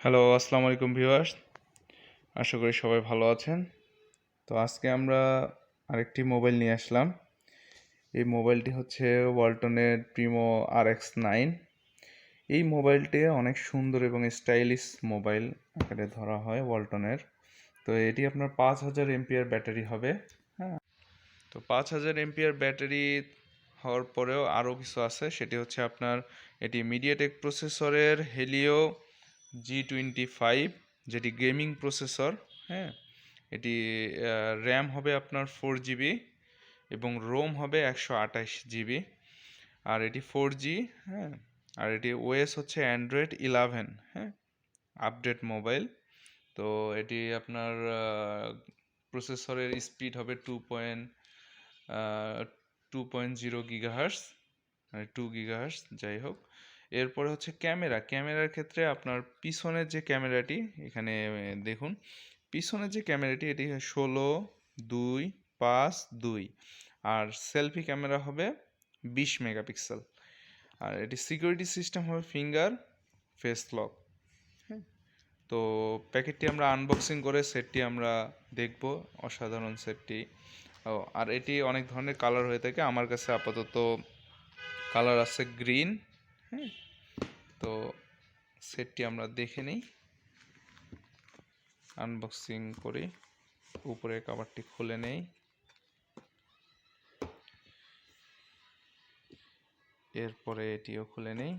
Hello, আসসালামু আলাইকুম viewers. আশা করি সবাই ভালো আছেন। তো আজকে আমরা আরেকটি মোবাইল নিয়ে আসলাম। এই মোবাইলটি হচ্ছে ওয়ালটনের প্রিমো RX9। এই মোবাইলটি অনেক সুন্দর এবং স্টাইলিশ মোবাইল আকারে ধরা হয় ওয়ালটনের। তো এটি আপনার 5000 এমপিআর ব্যাটারি হবে। হ্যাঁ, তো 5000 এমপিআর ব্যাটারি হওয়ার পরেও আরও কিছু আছে, সেটি হচ্ছে আপনার এটি মিডিয়াটেক প্রসেসরের হেলিও G25, যেটি গেমিং প্রসেসর। হ্যাঁ, এটি র্যাম হবে আপনার 4 জিবি এবং রোম হবে 128 জিবি। আর এটি 4G। হ্যাঁ, আর এটি ওএস হচ্ছে অ্যান্ড্রয়েড 11। হ্যাঁ, আপডেট মোবাইল। তো এটি আপনার প্রসেসরের স্পিড হবে 2.0 গিগাহার্টজ, মানে 2 গিগাহার্টজ, যাই হোক। এরপরে হচ্ছে ক্যামেরার ক্ষেত্রে আপনার পিছনের যে ক্যামেরাটি এখানে দেখুন, পিছনের যে ক্যামেরাটি এটি 16:2:5:2। আর সেলফি ক্যামেরা হবে 20 মেগাপিক্সেল। আর এটি সিকিউরিটি সিস্টেম হবে ফিঙ্গার ফেস লক। হ্যাঁ, তো প্যাকেটটি আমরা আনবক্সিং করে সেটটি আমরা দেখব। অসাধারণ সেটটি। ও, আর এটি অনেক ধরনের কালার হয়ে থাকে। আমার কাছে আপাতত কালার আছে গ্রিন। হ্যাঁ, তো সেটটি আমরা দেখে নিই, আনবক্সিং করি। উপরে কভারটি খুলে নেই। এরপরে এটিও খুলে নেই।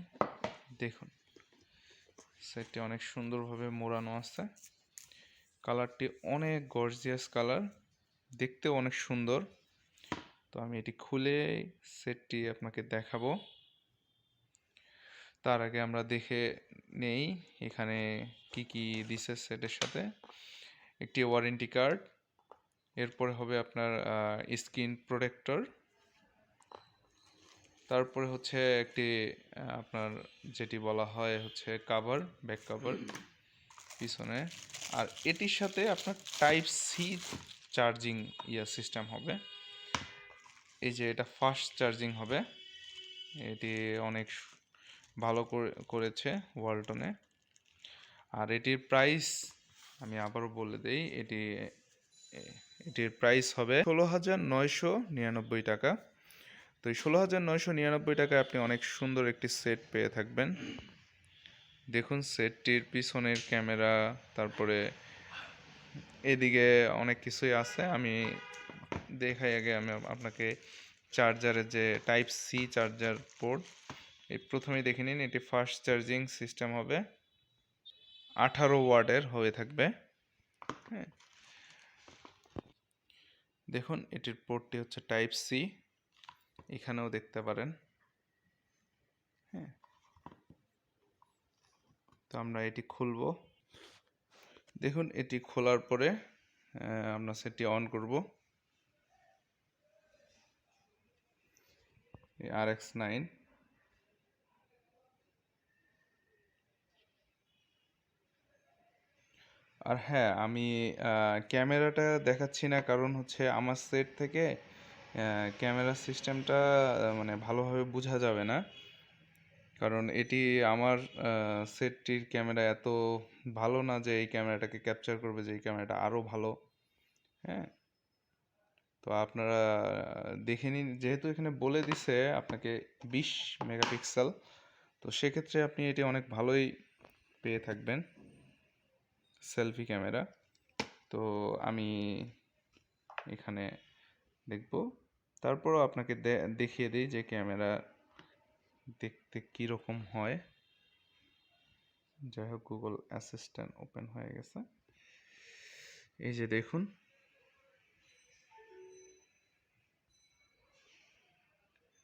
দেখুন, সেটটি অনেক সুন্দরভাবে মোড়ানো আছে। কালারটি অনেক গর্জিয়াস কালার, দেখতেও অনেক সুন্দর। তো আমি এটি খুলে সেটটি আপনাকে দেখাবো। তার আগে আমরা দেখে নেই এখানে কি কি দিছে সেটের সাথে। একটি ওয়ারেন্টি কার্ড, এরপরে হবে আপনার স্ক্রিন প্রোটেক্টর, তারপরে হচ্ছে একটি আপনার যেটি বলা হয় হচ্ছে কাভার, ব্যাক কাভার পিছনে। আর এটির সাথে আপনার টাইপ সি চার্জিং সিস্টেম হবে। এই যে এটা ফাস্ট চার্জিং হবে। এটি অনেক ভালো করেছে ওয়ালটনে। আর এটির প্রাইস আমি আবারও বলে দেই, এটির প্রাইস হবে 16,999 টাকা। তো এই 16,999 টাকায় আপনি অনেক সুন্দর একটি সেট পেয়ে থাকবেন। দেখুন সেটটির পিছনের ক্যামেরা, তারপরে এদিকে অনেক কিছুই আছে। আমি দেখাই আগে আমি আপনাকে চার্জারের যে টাইপ সি চার্জার পোর্ট, এই প্রথমেই দেখে নিন। এটি ফাস্ট চার্জিং সিস্টেম হবে, 18 ওয়াটের হয়ে থাকবে। হ্যাঁ, দেখুন এটির পোর্টটি হচ্ছে টাইপ সি, এখানেও দেখতে পারেন। হ্যাঁ, তো আমরা এটি খুলব। দেখুন এটি খোলার পরে আমরা সেটি অন করব। RX9। আর হ্যাঁ, আমি ক্যামেরাটা দেখাচ্ছি না, কারণ হচ্ছে আমার সেট থেকে ক্যামেরা সিস্টেমটা মানে ভালোভাবে বোঝা যাবে না, কারণ এটি আমার সেটটির ক্যামেরা এত ভালো না যে এই ক্যামেরাটাকে ক্যাপচার করবে, যে এই ক্যামেরাটা আরও ভালো। হ্যাঁ, তো আপনারা দেখে নিন, যেহেতু এখানে বলে দিছে আপনাকে 20 মেগাপিক্সেল, তো সেক্ষেত্রে আপনি এটি অনেক ভালোই পেয়ে থাকবেন সেলফি ক্যামেরা। তো আমি এখানে দেখব, তারপরও আপনাকে দেখিয়ে দিই যে ক্যামেরা দেখতে কীরকম হয়। যাই হোক, গুগল অ্যাসিস্ট্যান্ট ওপেন হয়ে গেছে। এই যে দেখুন,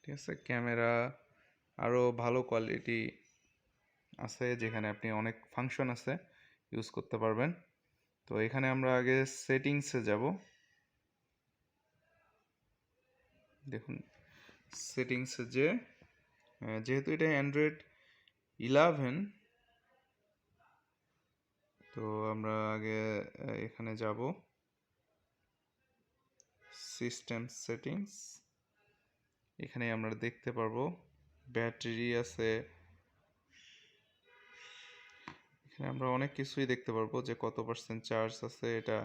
ঠিক আছে। ক্যামেরা আরও ভালো কোয়ালিটি আছে, যেখানে আপনি অনেক ফাংশন আছে ইউজ করতে পারবেন। তো এখানে আমরা আগে সেটিংসে যাব। দেখুন সেটিংসে যেহেতু এটা অ্যান্ড্রয়েড 11, তো আমরা আগে এখানে যাব সিস্টেম সেটিংস। এখানে আমরা দেখতে পারবো ব্যাটারি আছে, এখানে আমরা অনেক কিছুই দেখতে পারবো যে কত পার্সেন্ট চার্জ আছে, এটা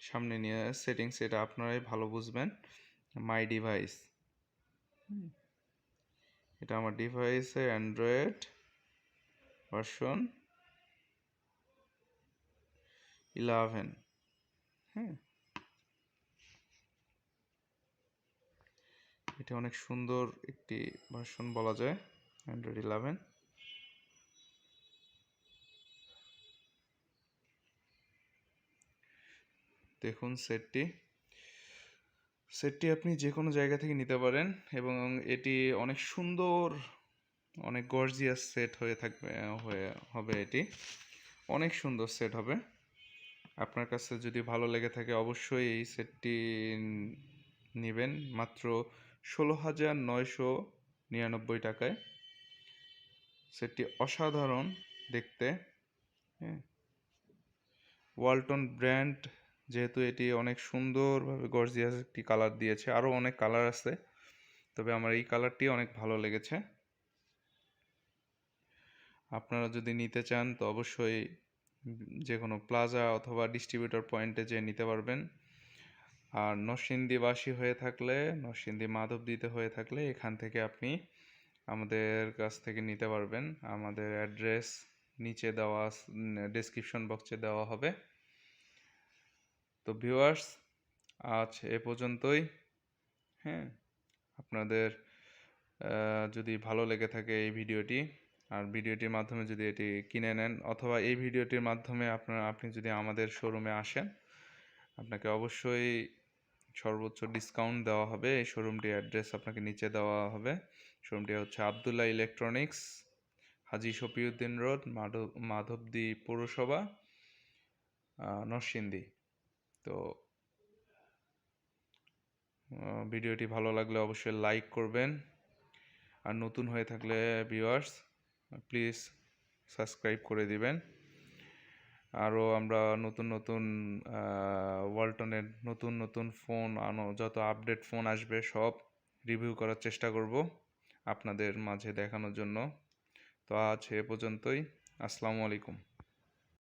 সামনে নিয়ে সেটিংস, এটা আপনারাই ভালো বুঝবেন। মাই ডিভাইস, এটা আমার ডিভাইসে অ্যান্ড্রয়েড ভার্সন 11। হ্যাঁ, এটা অনেক সুন্দর একটি ভার্সন বলা যায়, অ্যান্ড্রয়েড 11। দেখুন সেটটি আপনি যে কোনো জায়গা থেকে নিতে পারেন এবং এটি অনেক সুন্দর, অনেক গর্জিয়াস সেট হয়ে থাকবে, হবে এটি অনেক সুন্দর সেট হবে। আপনার কাছে যদি ভালো লেগে থাকে অবশ্যই এই সেটটি নেবেন মাত্র 16,999 টাকায়। সেটটি অসাধারণ দেখতে। হ্যাঁ, ওয়ালটন ব্র্যান্ড, যেহেতু এটি অনেক সুন্দরভাবে গর্জিয়াস একটি কালার দিয়েছে, আরও অনেক কালার আছে, তবে আমার এই কালারটি অনেক ভালো লেগেছে। আপনারা যদি নিতে চান তো অবশ্যই যে কোনো প্লাজা অথবা ডিস্ট্রিবিউটর পয়েন্টে যেয়ে নিতে পারবেন। আর নরসিংদীবাসী হয়ে থাকলে, নরসিংদী মাধবদীতে হয়ে থাকলে এখান থেকে আপনি আমাদের কাছ থেকে নিতে পারবেন। আমাদের অ্যাড্রেস নিচে দেওয়া, ডেসক্রিপশন বক্সে দেওয়া হবে। তো ভিউয়ার্স, আজ এ পর্যন্তই। হ্যাঁ, আপনাদের যদি ভালো লেগে থাকে এই ভিডিওটি, আর ভিডিওটির মাধ্যমে যদি এটি কিনে নেন, অথবা এই ভিডিওটির মাধ্যমে আপনি যদি আমাদের শোরুমে আসেন, আপনাকে অবশ্যই সর্বোচ্চ ডিসকাউন্ট দেওয়া হবে। এই শোরুমটির অ্যাড্রেস আপনাকে নিচে দেওয়া হবে। শোরুমটি হচ্ছে আবদুল্লাহ ইলেকট্রনিক্স, হাজি শফিউদ্দিন রোড, মাধবদী পৌরসভা, নরসিংদী। তো ভিডিওটি ভালো লাগলে অবশ্যই লাইক করবেন, আর নতুন হয়ে থাকলে ভিউয়ার্স প্লিজ সাবস্ক্রাইব করে দিবেন। আরও আমরা নতুন নতুন ওয়ালটনের নতুন নতুন ফোন, যত আপডেট ফোন আসবে সব রিভিউ করার চেষ্টা করব আপনাদের মাঝে দেখানোর জন্য। তো আজ এ পর্যন্তই। আসসালামু আলাইকুম।